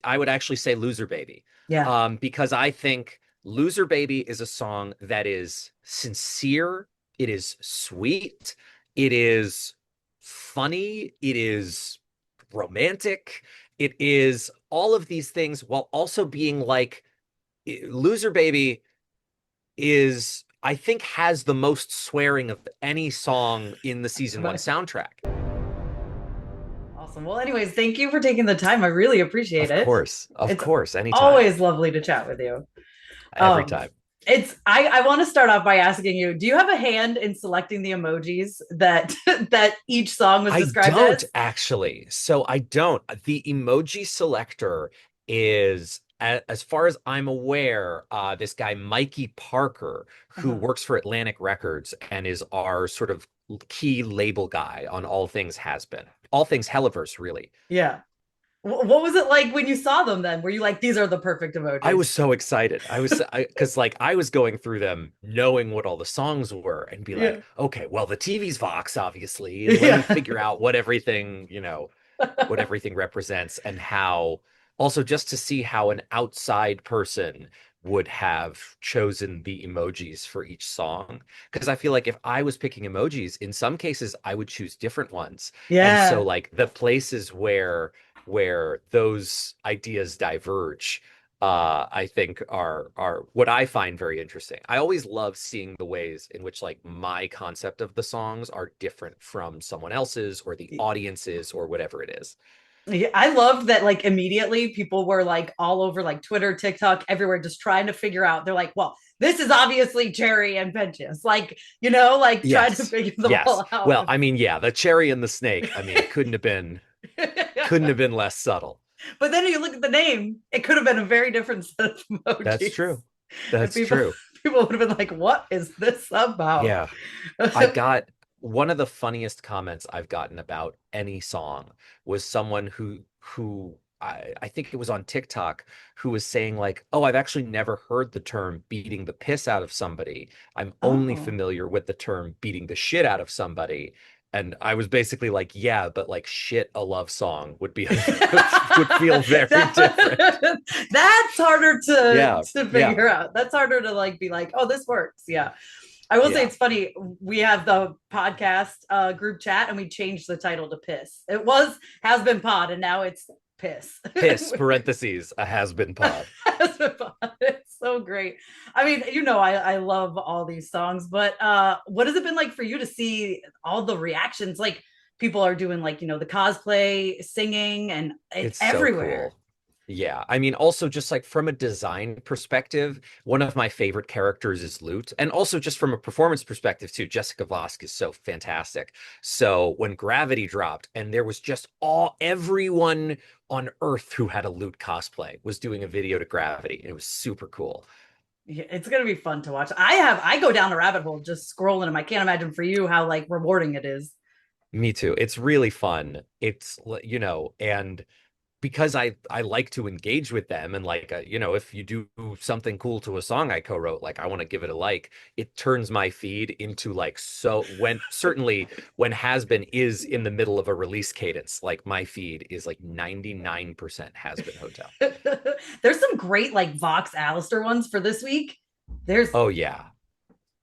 I would actually say Loser Baby. Yeah. Because I think Loser Baby is a song that is sincere, it is sweet, it is funny, it is romantic, it is all of these things while also being like Loser Baby is, I think, has the most swearing of any song in the season one soundtrack. Awesome. Well, anyways, thank you for taking the time. I really appreciate it. Of It's course, anytime, always lovely to chat with you. every Um, time. I want to start off by asking you, do you have a hand in selecting the emojis that that each song was I described don't as? actually. So I don't. The emoji selector is, as far as I'm aware, this guy, Mikey Parker, who Uh-huh. works for Atlantic Records and is our sort of key label guy on all things has been, all things Helliverse, really. Yeah. What was it like when you saw them then? Were you like, these are the perfect I emojis? was so excited. Because like I was going through them knowing what all the songs were and be like, Yeah. okay, well, the TV's Vox, obviously, and let me Yeah. figure out what everything, what everything represents and how also just to see how an outside person would have chosen the emojis for each song. Because I feel like if I was picking emojis, in some cases I would choose different ones. And so Yeah. like the places where those ideas diverge, I think are what I find very interesting. I always love seeing the ways in which like my concept of the songs are different from someone else's or the audience's or whatever it is. Yeah, I loved that like immediately people were like all over like Twitter, TikTok, everywhere, just trying to figure out. They're like, well, this is obviously Cherry and Benches. Like, like trying to Yes. figure them Yes. all out. Well, I mean, yeah, the cherry and the snake, I mean, couldn't have been less subtle. But then you look at the name, it could have been a very different set of That's emojis. true. And That's people true. people would have been like, what is this about? Yeah. I got one of the funniest comments I've gotten about any song was someone who I think it was on TikTok who was saying like, "Oh, I've actually never heard the term beating the piss out of somebody. I'm only Oh. familiar with the term beating the shit out of somebody." And I was basically like, "Yeah, but like shit, a love song would be would feel very different." That's harder Yeah. to Yeah. figure out. That's harder to like be like, oh, this works. Yeah. I will say Yeah. it's funny. We have the podcast group chat and we changed the title to piss. It was has been pod and now it's piss. Piss parentheses a has been pod. Has been pod. It's so great. I mean, I love all these songs, but what has it been like for you to see all the reactions? Like people are doing like, the cosplay, singing, and it's It's so everywhere. cool. Yeah, I mean, also just like from a design perspective, one of my favorite characters is Lute, and also just from a performance perspective too, Jessica Vosk is so fantastic. So when Gravity dropped, and there was just everyone on Earth who had a Lute cosplay was doing a video to Gravity, and it was super cool. Yeah, it's gonna be fun to watch. I go down a rabbit hole just scrolling them. I can't imagine for you how like rewarding it is. Me too. It's really fun. And because I like to engage with them and like if you do something cool to a song I co-wrote, like I want to give it a like, it turns my feed into like so when certainly when Has Been is in the middle of a release cadence, like my feed is like 99% Has Been Hotel. There's some great like Vox Alastor ones for this week. There's Oh yeah.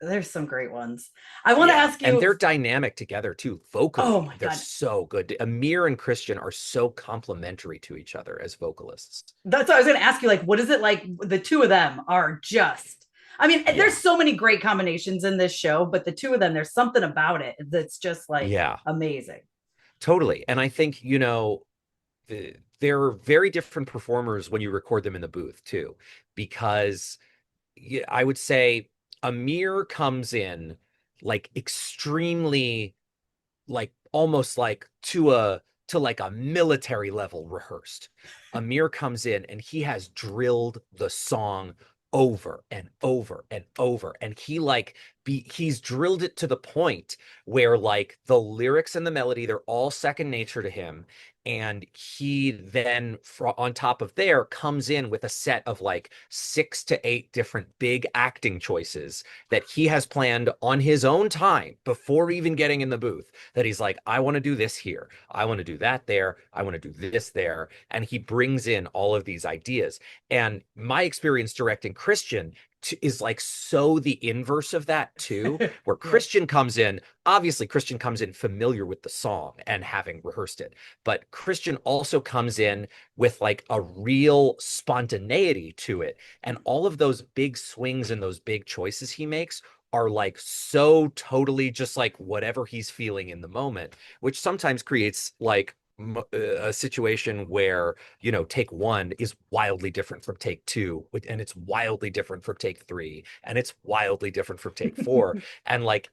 there's some great ones. I want to Yeah. ask And you. they're dynamic together too. Oh Vocally, my they're god, so good. Amir and Christian are so complementary to each other as vocalists. that's what I was going to ask you. Like, what is it like? The two of them are just. I mean, there's Yeah. so many great combinations in this show, but the two of them, there's something about it that's just like Yeah. amazing. Totally. And I think, they're very different performers when you record them in the booth too, because I would say Amir comes in like extremely, like almost like to like a military level rehearsed. Amir comes in and he has drilled the song over and over and over, and he like he's drilled it to the point where like the lyrics and the melody, they're all second nature to him. And he then on top of there comes in with a set of like 6 to 8 different big acting choices that he has planned on his own time before even getting in the booth, that he's like, I want to do this here, I want to do that there, I want to do this there. And he brings in all of these ideas. And my experience directing Christian is like so the inverse of that too, where Yeah. Christian comes in, obviously Christian comes in familiar with the song and having rehearsed it, but Christian also comes in with like a real spontaneity to it. And all of those big swings and those big choices he makes are like so totally just like whatever he's feeling in the moment, which sometimes creates like a situation where, you know, take one is wildly different from take two, and it's wildly different from take three, and it's wildly different from take four. And like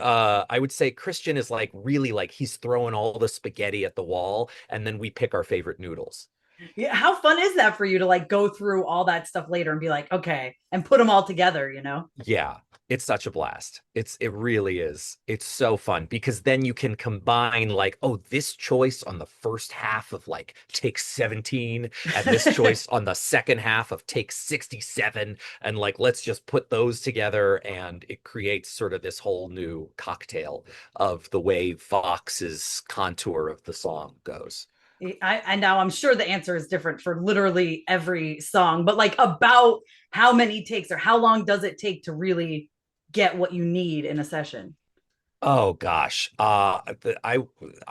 I would say Christian is like really like he's throwing all the spaghetti at the wall, and then we pick our favorite noodles. Yeah, how fun is that for you to like go through all that stuff later and be like, okay, and put them all together, you know? Yeah, it's such a blast. It really is. It's so fun because then you can combine like, oh, this choice on the first half of like take 17 and this choice on the second half of take 67, and like let's just put those together, and it creates sort of this whole new cocktail of the way Vox's contour of the song goes. I now I'm sure the answer is different for literally every song, but like about how many takes or how long does it take to really get what you need in a session? Oh gosh. I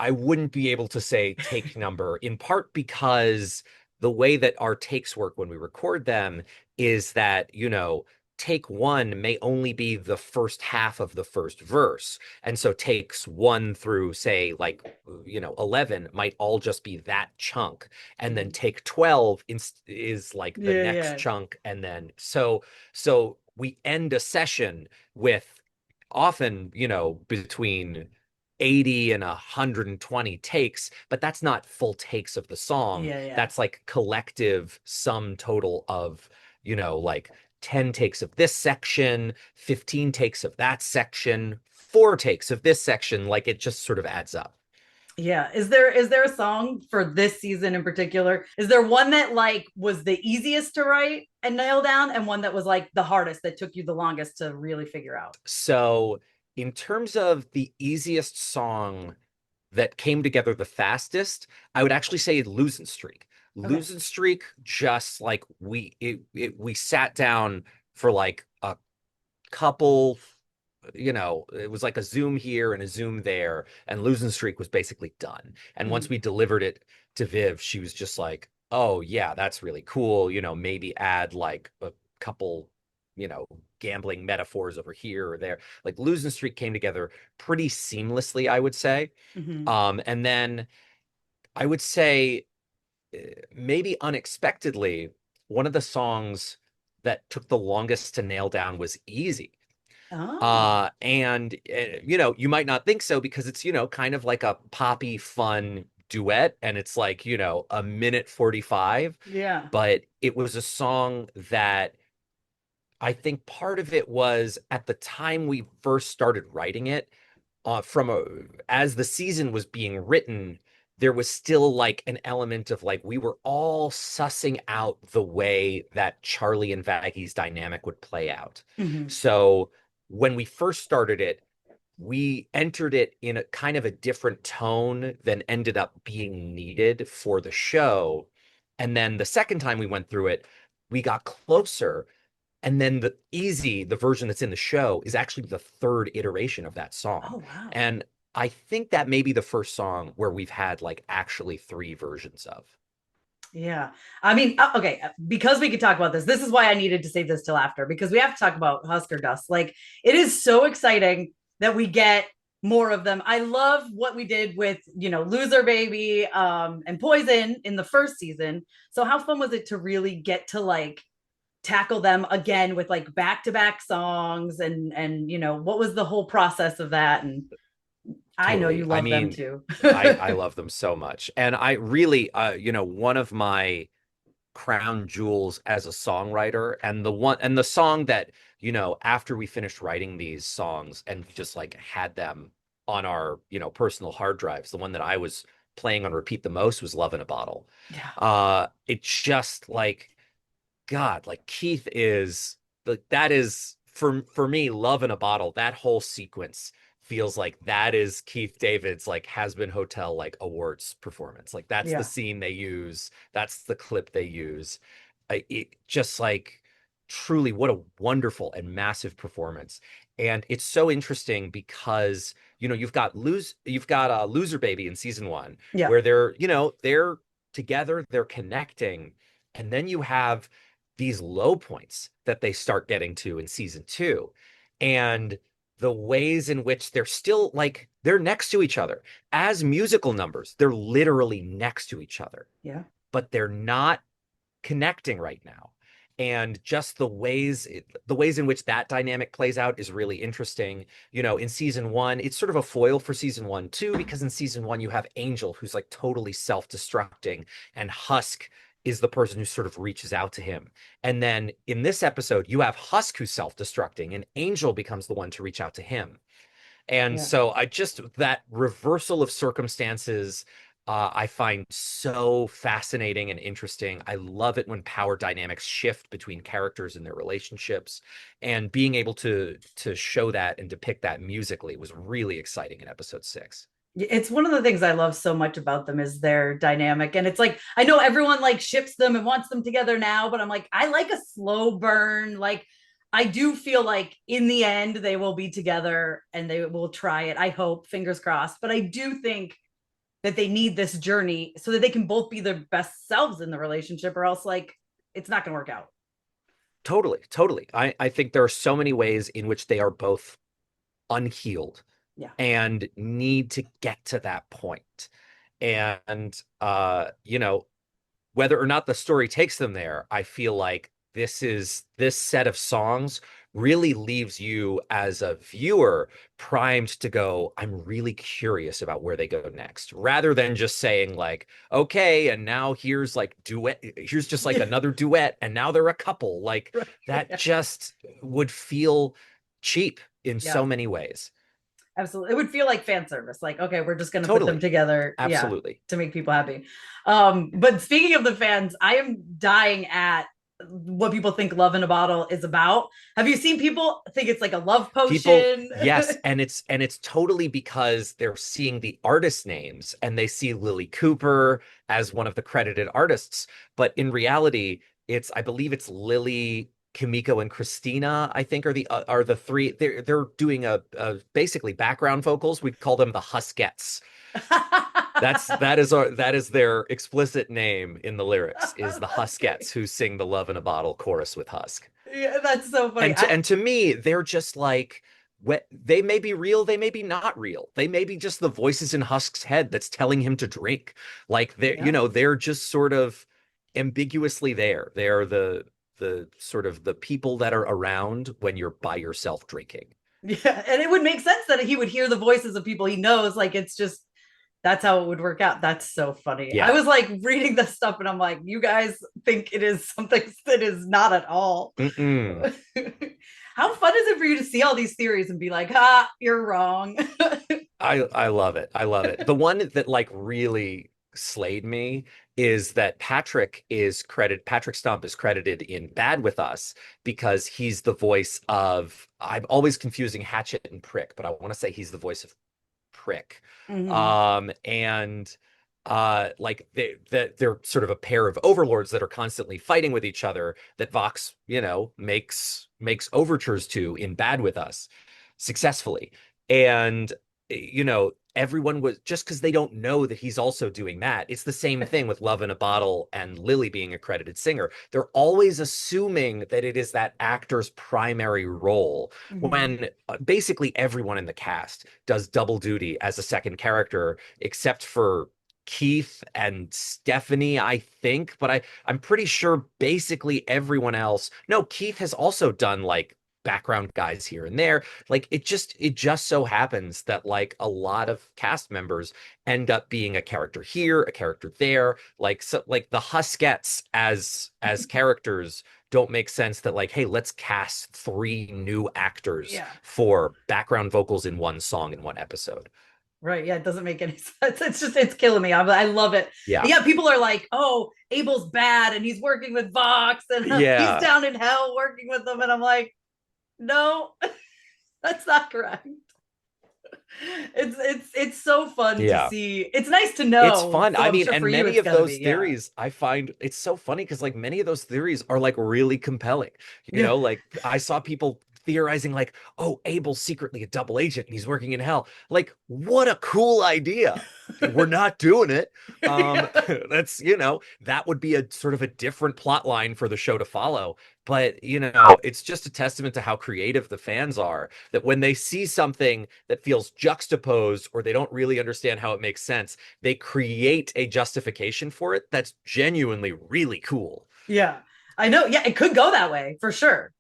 wouldn't be able to say take number, in part because the way that our takes work when we record them is that, you know, take one may only be the first half of the first verse. And so takes 1 through say like, you know, 11 might all just be that chunk. And then take 12 is like the Yeah, next yeah. chunk. And then so we end a session with often, you know, between 80 and 120 takes, but that's not full takes of the song. Yeah, yeah. That's like collective sum total of, you know, like 10 takes of this section, 15 takes of that section, 4 takes of this section. Like it just sort of adds up. Yeah. Is there a song for this season in particular? Is there one that like was the easiest to write and nail down and one that was like the hardest that took you the longest to really figure out? So, in terms of the easiest song that came together the fastest, I would actually say Losing Streak. Okay. Losing Streak, just like we sat down for like a couple, you know, it was like a Zoom here and a Zoom there, and Losing Streak was basically done. And once Mhm. we delivered it to Viv, she was just like, "Oh yeah, that's really cool. You know, maybe add like a couple, you know, gambling metaphors over here or there." Like Losing Streak came together pretty seamlessly, I would say. Mhm. And then I would say maybe unexpectedly, one of the songs that took the longest to nail down was Easy. Oh. And you know, you might not think so because it's, you know, kind of like a poppy fun duet, and it's like, you know, a minute 45, Yeah. but it was a song that I think part of it was at the time we first started writing it, from a as the season was being written, there was still like an element of like we were all sussing out the way that Charlie and Vaggie's dynamic would play out. Mhm. So when we first started it, we entered it in a kind of a different tone than ended up being needed for the show. And then the second time we went through it, we got closer, and then the Easy, the version that's in the show, is actually the third iteration of that song. Oh wow. And I think that may be the first song where we've had like actually 3 versions of. Yeah. I mean, okay, because we could talk about this. This is why I needed to save this till after because we have to talk about Huskerdust. Like, it is so exciting that we get more of them. I love what we did with, you know, Loser Baby and Poison in the first season. So how fun was it to really get to like tackle them again with like back-to-back songs and you know, what was the whole process of that? And I know you Totally. I love them mean, too. I love them so much. And I really, you know, one of my crown jewels as a songwriter, and the song that, after we finished writing these songs and just like had them on our, personal hard drives, the one that I was playing on repeat the most was Love in a Bottle. Yeah. It just like, God, like Keith is that is for me, Love in a Bottle, that whole sequence feels like that is Keith David's like Has Been Hotel like awards performance. Like that's the Yeah. scene they use, that's the clip they use. It just like truly what a wonderful and massive performance. And it's so interesting because you've got Loser Baby in season one, Yeah. where they're together, they're connecting, and then you have these low points that they start getting to in season two. And the ways in which they're still like they're next to each other as musical numbers, they're literally next to each other, Yeah. but they're not connecting right now. And just the ways in which that dynamic plays out is really interesting. In season one, it's sort of a foil for season one too, because in season one you have Angel, who's like totally self-destructing, and Husk is the person who sort of reaches out to him. And then in this episode, you have Husk who's self-destructing, and Angel becomes the one to reach out to him. And Yeah. so that reversal of circumstances, I find so fascinating and interesting. I love it when power dynamics shift between characters and their relationships, and being able to show that and depict that musically was really exciting in episode 6. It's one of the things I love so much about them is their dynamic. And it's like, I know everyone like ships them and wants them together now, but I'm like, I like a slow burn. Like, I do feel like in the end, they will be together and they will try it. I hope, fingers crossed. But I do think that they need this journey so that they can both be their best selves in the relationship, or else, like, it's not going to work out. Totally, totally. I think there are so many ways in which they are both unhealed Yeah. and need to get to that point. And whether or not the story takes them there, I feel like this set of songs really leaves you as a viewer primed to go, I'm really curious about where they go next, rather than just saying like, okay, and now here's just like another duet, and now they're a couple. Like that Yeah. just would feel cheap in Yeah. so many ways. Absolutely. It would feel like fan service. Like, okay, we're just going to put them Totally. together. Yeah. Absolutely. To make people happy. But speaking of the fans, I am dying at what people think Love in a Bottle is about. Have you seen people think it's like a love People, potion? yes, and it's totally because they're seeing the artist names and they see Lily Cooper as one of the credited artists, but in reality, I believe it's Lily, Kimiko, and Christina, I think are the three. They're doing a basically background vocals. We call them the Huskettes. That is their explicit name in the lyrics, is the That's great. Huskettes, who sing the Love in a Bottle chorus with Husk. Yeah, that's so funny. And to me, they're just like, they may be real, they may be not real. They may be just the voices in Husk's head that's telling him to drink. Like Yeah. they're just sort of ambiguously there. They're the sort of the people that are around when you're by yourself drinking. Yeah. And it would make sense that he would hear the voices of people he knows. Like, it's just, that's how it would work out. That's so funny. I Yeah. was like reading this stuff and I'm like, you guys think it is something that is not at all. Mm-mm. How fun is it for you to see all these theories and be like, ah, you're wrong? I love it. I love it. The one that like really slayed me is that Patrick Stump is credited in Bad with Us because he's the voice of, I'm always confusing Hatchet and Prick, but I want to say he's the voice of Prick. Mm-hmm. And like they're sort of a pair of overlords that are constantly fighting with each other, that Vox, makes overtures to in Bad with Us successfully. And everyone was, just because they don't know that he's also doing that. It's the same thing with Love in a Bottle and Lily being a credited singer. They're always assuming that it is that actor's primary role, Mm-hmm. when basically everyone in the cast does double duty as a second character, except for Keith and Stephanie, I think. But I'm pretty sure basically everyone else. No, Keith has also done like background guys here and there. Like it just so happens that like a lot of cast members end up being a character here, a character there. Like so like the Huskettes as characters don't make sense that like, hey, let's cast three new actors Yeah. for background vocals in one song in one episode. Right. Yeah, it doesn't make any sense. It's just it's killing me. I love it. Yeah. Yeah, people are like, "Oh, Abel's bad, and he's working with Vox, and he's Yeah. down in hell working with them." And I'm like, "No, that's not correct." It's so fun to Yeah. see. It's nice to It's know. fun. So I I'm mean, sure and for you, many it's of gonna those be yeah, theories, I find it's so funny because like many of those theories are like really compelling. You yeah, know, like I saw people theorizing like, oh, Abel's secretly a double agent and he's working in hell. Like, what a cool idea. We're not doing it. Um, yeah, that's, that would be a sort of a different plot line for the show to follow. But, it's just a testament to how creative the fans are that when they see something that feels juxtaposed or they don't really understand how it makes sense, they create a justification for it that's genuinely really cool. yeah. I know. Yeah, it could go that way for sure.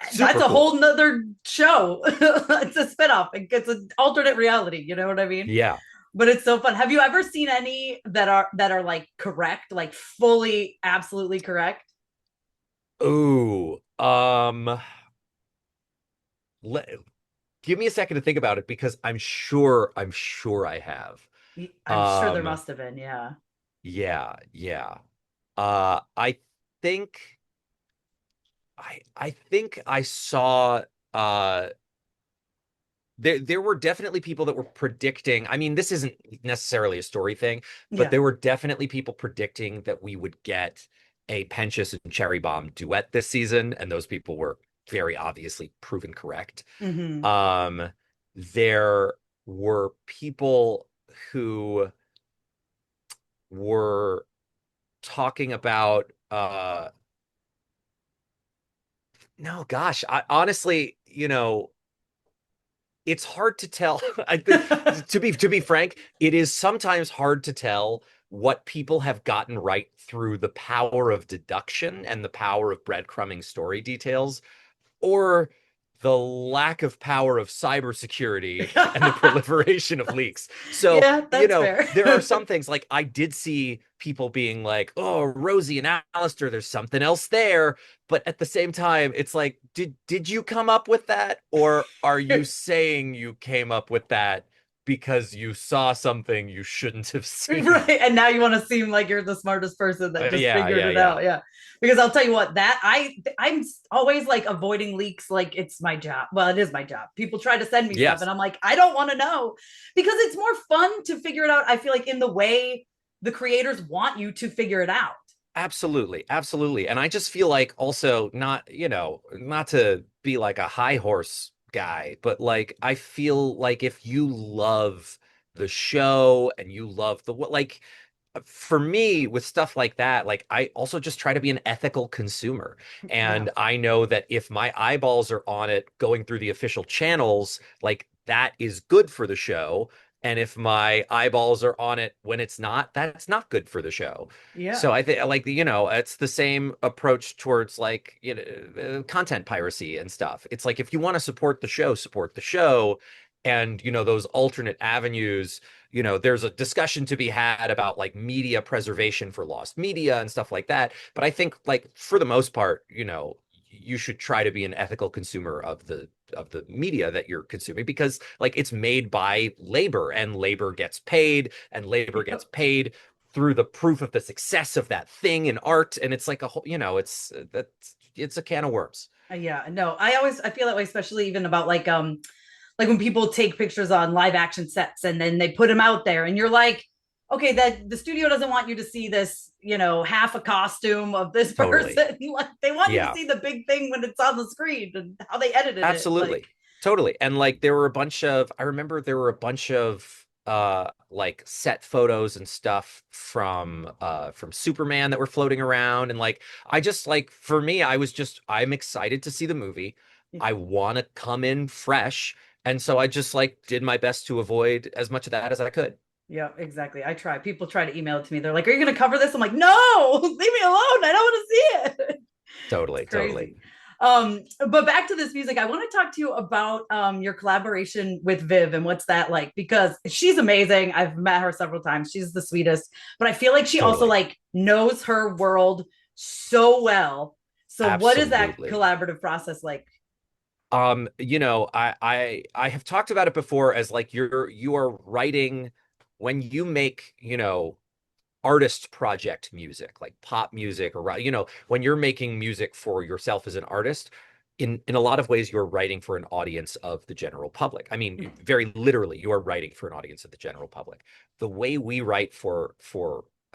That's Super a cool. whole nother show. It's a spinoff. It's an alternate reality. You know what I mean? Yeah. But it's so fun. Have you ever seen any that are like correct, like fully, absolutely correct? Ooh. Let, give me a second to think about it because I'm sure I have. I'm sure there Um, must have been. Yeah. yeah, yeah. I think I think I saw uh there were definitely people that were predicting. I mean, this isn't necessarily a story thing, but Yeah. there were definitely people predicting that we would get a Pentious and Cherry Bomb duet this season, and those people were very obviously proven correct. Hmm. Um, there were people who were talking about no, gosh, I honestly, it's hard to tell. I think to be frank, it is sometimes hard to tell what people have gotten right through the power of deduction and the power of breadcrumbing story details, or the lack of power of cybersecurity and the proliferation of leaks. So, Yeah, that's fair. there are some things like I did see people being like, "Oh, Rosie and Alistair, there's something else there." But at the same time, it's like, did you come up with that, or are you saying you came up with that because you saw something you shouldn't have seen? Right. And now you want to seem like you're the smartest person that just Yeah, figured yeah, it yeah. out. Yeah. Because I'll tell you what, that I'm always like avoiding leaks like it's my job. Well, it is my job. People try to send me stuff Yes. and I'm like, I don't want to know because it's more fun to figure it out. I feel like in the way the creators want you to figure it out. Absolutely, absolutely. And I just feel like also not, not to be like a high horse guy, but like I feel like if you love the show and you love the what like for me with stuff like that, like I also just try to be an ethical consumer. Yeah. And I know that if my eyeballs are on it going through the official channels, like that is good for the show. And if my eyeballs are on it when it's not, that's not good for the show. Yeah. So I think like it's the same approach towards like content piracy and stuff. It's like if you want to support the show, support the show. And those alternate avenues, there's a discussion to be had about like media preservation for lost media and stuff like that. But I think like for the most part, you should try to be an ethical consumer of the media that you're consuming because like it's made by labor and labor gets paid and labor Yeah. gets paid through the proof of the success of that thing in art. And it's like a whole, it's a can of worms. Yeah. No, I feel that way, especially even about like when people take pictures on live action sets and then they put them out there and you're like, okay, that the studio doesn't want you to see this, half a costume of this Totally. person. Like they want you to Yeah. see the big thing when it's on the screen and how they edited it. Like, Absolutely. Totally. And like I remember there were a bunch of like set photos and stuff from Superman that were floating around and like I just like for me I'm excited to see the movie. I want to come in fresh and so I just like did my best to avoid as much of that as I could. yeah, exactly. I try. People try to email it to me. They're like, "Are you going to cover this?" I'm like, "No, leave me alone. I don't want to see it." It's Totally, totally. crazy. But back to this music, I want to talk to you about your collaboration with Viv and what's that like, because she's amazing. I've met her several times. She's the sweetest, but I feel like she also Totally. like knows her world so well. So what is that Absolutely. collaborative process like? I have talked about it before as like you are writing when you make, artist project music, like pop music, or when you're making music for yourself as an artist, in a lot of ways you're writing for an audience of the general public. I mean, very literally, you are writing for an audience of the general public. The way we write for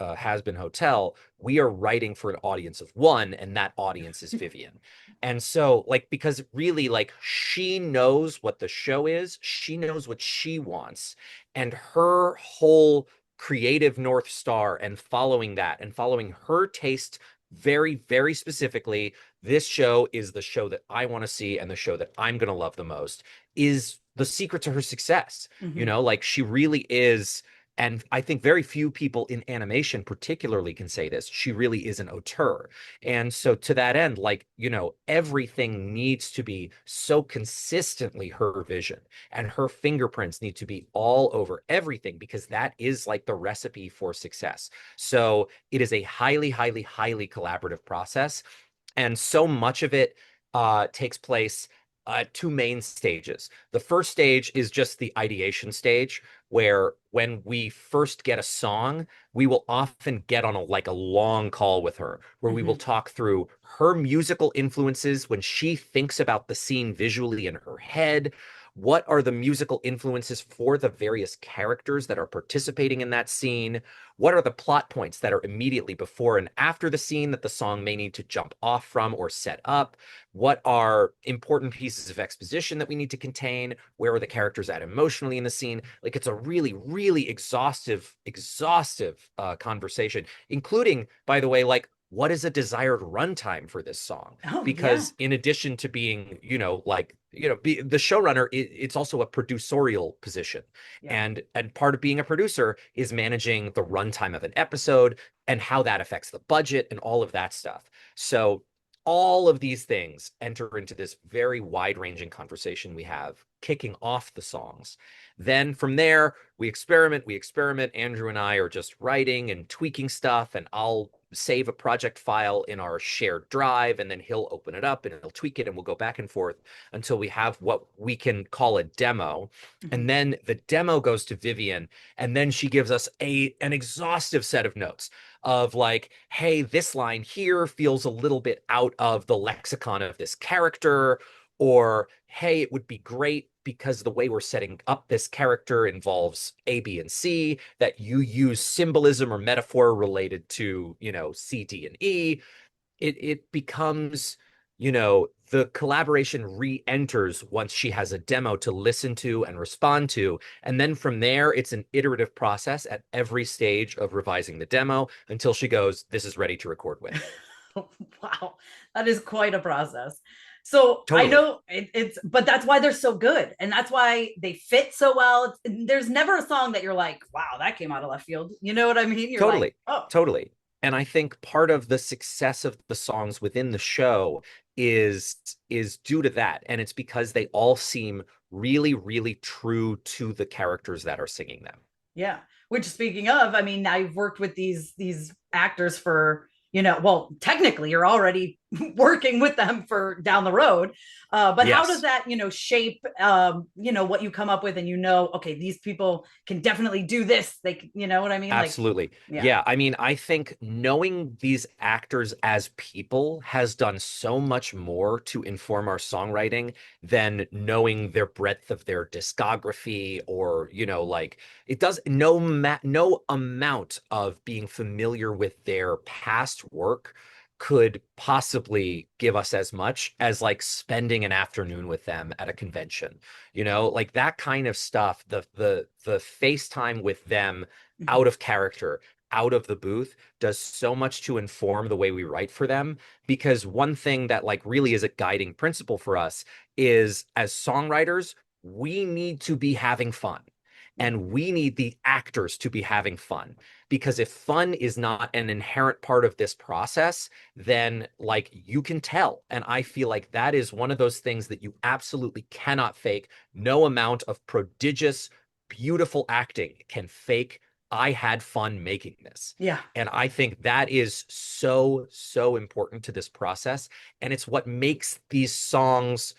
Has Been Hotel, we are writing for an audience of one, and that audience is Vivian. And so, like, because really, like, she knows what the show is, she knows what she wants, and her whole creative North Star and following that and following her taste very, very specifically, this show is the show that I want to see and the show that I'm going to love the most, is the secret to her success. Mm-hmm. Like she really is. And I think very few people in animation particularly can say this. She really is an auteur. And so to that end, like, everything needs to be so consistently her vision, and her fingerprints need to be all over everything, because that is like the recipe for success. So it is a highly, highly, highly collaborative process. And so much of it takes place at two main stages. The first stage is just the ideation stage, where when we first get a song, we will often get on a long call with her, where we will Mm-hmm. talk through her musical influences when she thinks about the scene visually in her head. What are the musical influences for the various characters that are participating in that scene? What are the plot points that are immediately before and after the scene that the song may need to jump off from or set up? What are important pieces of exposition that we need to contain? Where are the characters at emotionally in the scene? Like, it's a really, really exhaustive conversation, including, by the way, like, what is a desired runtime for this song? Oh yeah. Because in addition to being, the showrunner, it's also a producerial position. Yeah. And part of being a producer is managing the runtime of an episode and how that affects the budget and all of that stuff. So all of these things enter into this very wide-ranging conversation we have kicking off the songs. Then from there, we experiment. Andrew and I are just writing and tweaking stuff, and I'll save a project file in our shared drive, and then he'll open it up and he'll tweak it, and we'll go back and forth until we have what we can call a demo. Mm-hmm. And then the demo goes to Vivian, and then she gives us an exhaustive set of notes of like, hey, this line here feels a little bit out of the lexicon of this character, or hey, it would be great because the way we're setting up this character involves A, B, and C, that you use symbolism or metaphor related to, C, D, and E. It becomes, the collaboration re-enters once she has a demo to listen to and respond to. And then from there, it's an iterative process at every stage of revising the demo until she goes, this is ready to record with. Wow, that is quite a process. So I Totally. know but that's why they're so good, and that's why they fit so well. There's never a song that you're like, wow, that came out of left field. You know what I mean? You're like, Totally. oh, Totally. And I think part of the success of the songs within the show is due to that. And it's because they all seem really, really true to the characters that are singing them. yeah. Which, speaking of, I mean, now you've worked with these actors for, well, technically you're already working with them for down the road. But how does Yes. that, shape, what you come up with, and okay, these people can definitely do this. You know what I mean? Like, Absolutely. yeah, Yeah. I mean, I think knowing these actors as people has done so much more to inform our songwriting than knowing their breadth of their discography, or, like, it does no amount of being familiar with their past work could possibly give us as much as like spending an afternoon with them at a convention. Like that kind of stuff, the FaceTime with them mm-hmm. out of character, out of the booth, does so much to inform the way we write for them. Because one thing that like really is a guiding principle for us is, as songwriters, we need to be having fun. and we need the actors to be having fun. Because if fun is not an inherent part of this process, then like you can tell. And I feel like that is one of those things that you absolutely cannot fake. No amount of prodigious, beautiful acting can fake. I had fun making this. Yeah. And I think that is so, so important to this process. And it's what makes these songs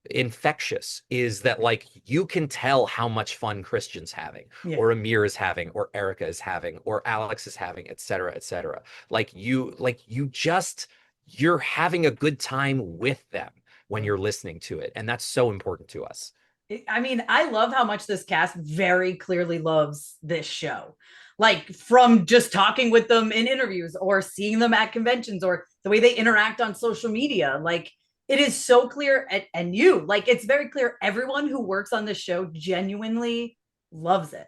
infectious, is that like you can tell how much fun Christian's having, Yeah. or Amir is having, or Erica is having, or Alex is having, et cetera, et cetera. Like you just, you're having a good time with them when you're listening to it. And that's so important to us. I mean, I love how much this cast very clearly loves this show. Like from just talking with them in interviews or seeing them at conventions or the way they interact on social media. Like it is so clear. And you, like, it's very clear everyone who works on this show genuinely loves it.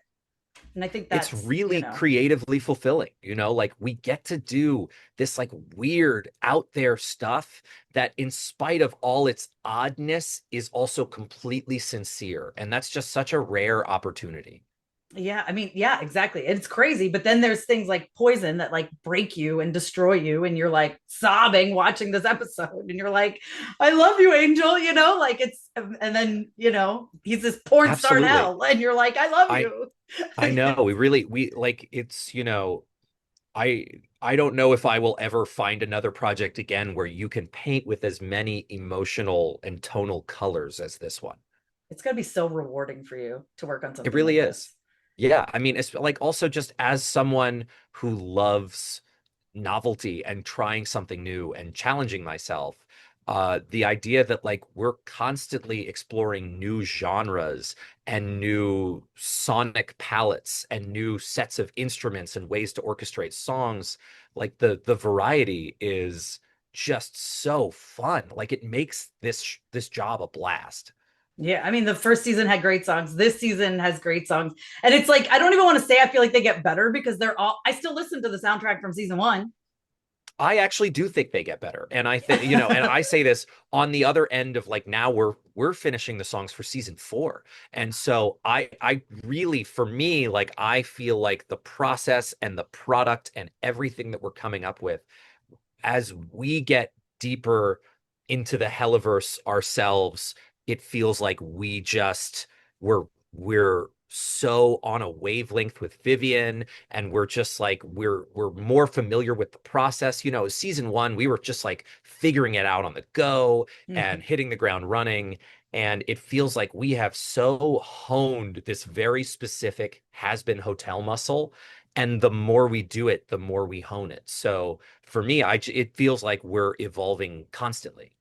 And I think It's that's, really creatively fulfilling, like we get to do this like weird out there stuff that in spite of all its oddness is also completely sincere. And that's just such a rare opportunity. yeah, I mean, yeah, exactly. It's crazy. But then there's things like Poison that like break you and destroy you. And you're like sobbing watching this episode. And you're like, I love you, Angel, like it's, and then, he's this porn star in Absolutely. hell. And you're like, I love I you. I know we like it's. I I don't know if I will ever find another project again where you can paint with as many emotional and tonal colors as this one. It's going to be so rewarding for you to work on It something like really is. this. Yeah, I mean, it's like also just as someone who loves novelty and trying something new and challenging myself, the idea that like we're constantly exploring new genres and new sonic palettes and new sets of instruments and ways to orchestrate songs, like the variety is just so fun. Like it makes this job a blast. Yeah, I mean, the first season had great songs. This season has great songs. And it's like, I don't even want to say I feel like they get better because I still listen to the soundtrack from season one. I actually do think they get better. And I think, and I say this on the other end of like now we're finishing the songs for season 4. And so I really, for me, like I feel like the process and the product and everything that we're coming up with as we get deeper into the Helliverse ourselves, it feels like we're so on a wavelength with Vivian, and we're just like we're more familiar with the process. Season 1, we were just like figuring it out on the go Mhm. and hitting the ground running. And it feels like we have so honed this very specific has been hotel muscle. And the more we do it, the more we hone it. So for me, it feels like we're evolving constantly.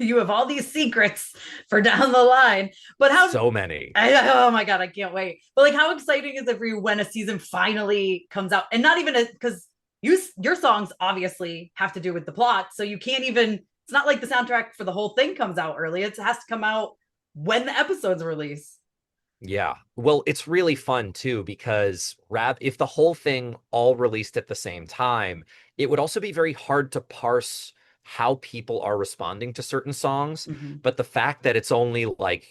You have all these secrets for down the line. But So many. oh my God, I can't wait. But like, how exciting is it for you when a season finally comes out? And not even because your songs obviously have to do with the plot. So you can't even, it's not like the soundtrack for the whole thing comes out early. It has to come out when the episodes release. Yeah. Well, it's really fun too because if the whole thing all released at the same time, it would also be very hard to parse how people are responding to certain songs. Mhm. But the fact that it's only like,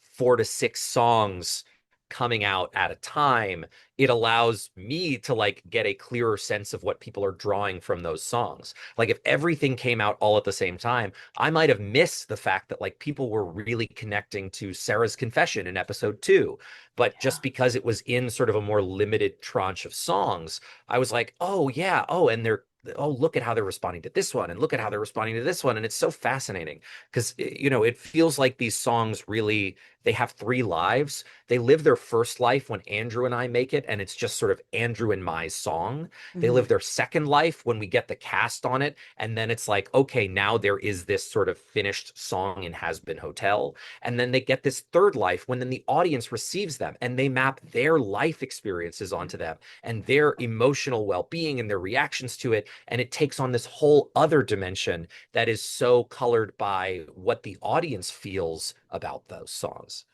4 to 6 songs coming out at a time, it allows me to like get a clearer sense of what people are drawing from those songs. Like if everything came out all at the same time, I might have missed the fact that like people were really connecting to Sarah's confession in episode 2. But Yeah. just because it was in sort of a more limited tranche of songs, I was like, oh yeah, and look at how they're responding to this one and look at how they're responding to this one. And it's so fascinating because it feels like these songs really, they have 3 lives. They live their first life when Andrew and I make it, and it's just sort of Andrew and my song. They Mhm. live their second life when we get the cast on it, and then it's like, okay, now there is this sort of finished song in Has Been Hotel. And then they get this third life when then the audience receives them and they map their life experiences onto them and their emotional well-being and their reactions to it. And it takes on this whole other dimension that is so colored by what the audience feels about those songs.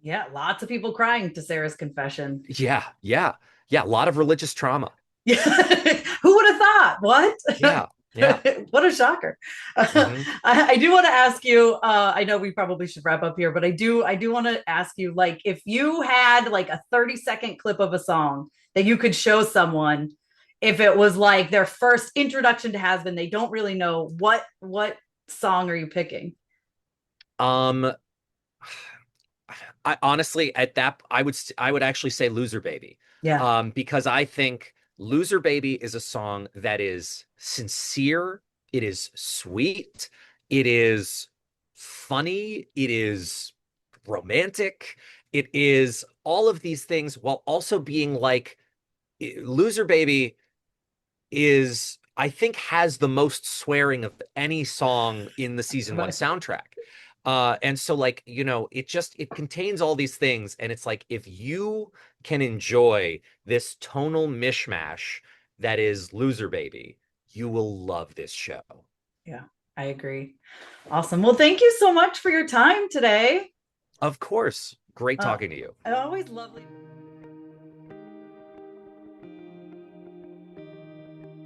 Yeah. Lots of people crying to Sarah's confession. Yeah, yeah, yeah. A lot of religious trauma. Yeah. Who would have thought? What? Yeah. Yeah. What a shocker. Hmm. I do want to ask you, I know we probably should wrap up here, but I do want to ask you, like, if you had like a 30-second clip of a song that you could show someone, if it was like their first introduction to Hasbin, they don't really know what song are you picking? Um, I honestly at that I would actually say Loser Baby. Yeah. Because I think Loser Baby is a song that is sincere, it is sweet, it is funny, it is romantic, it is all of these things while also being like Loser Baby is I think has the most swearing of any song in the season one Right. soundtrack. And so like, it contains all these things. And it's like, if you can enjoy this tonal mishmash that is Loser Baby, you will love this show. Yeah, I agree. Awesome. Well, thank you so much for your time today. Of course. Great Uh, talking to you. I always lovely.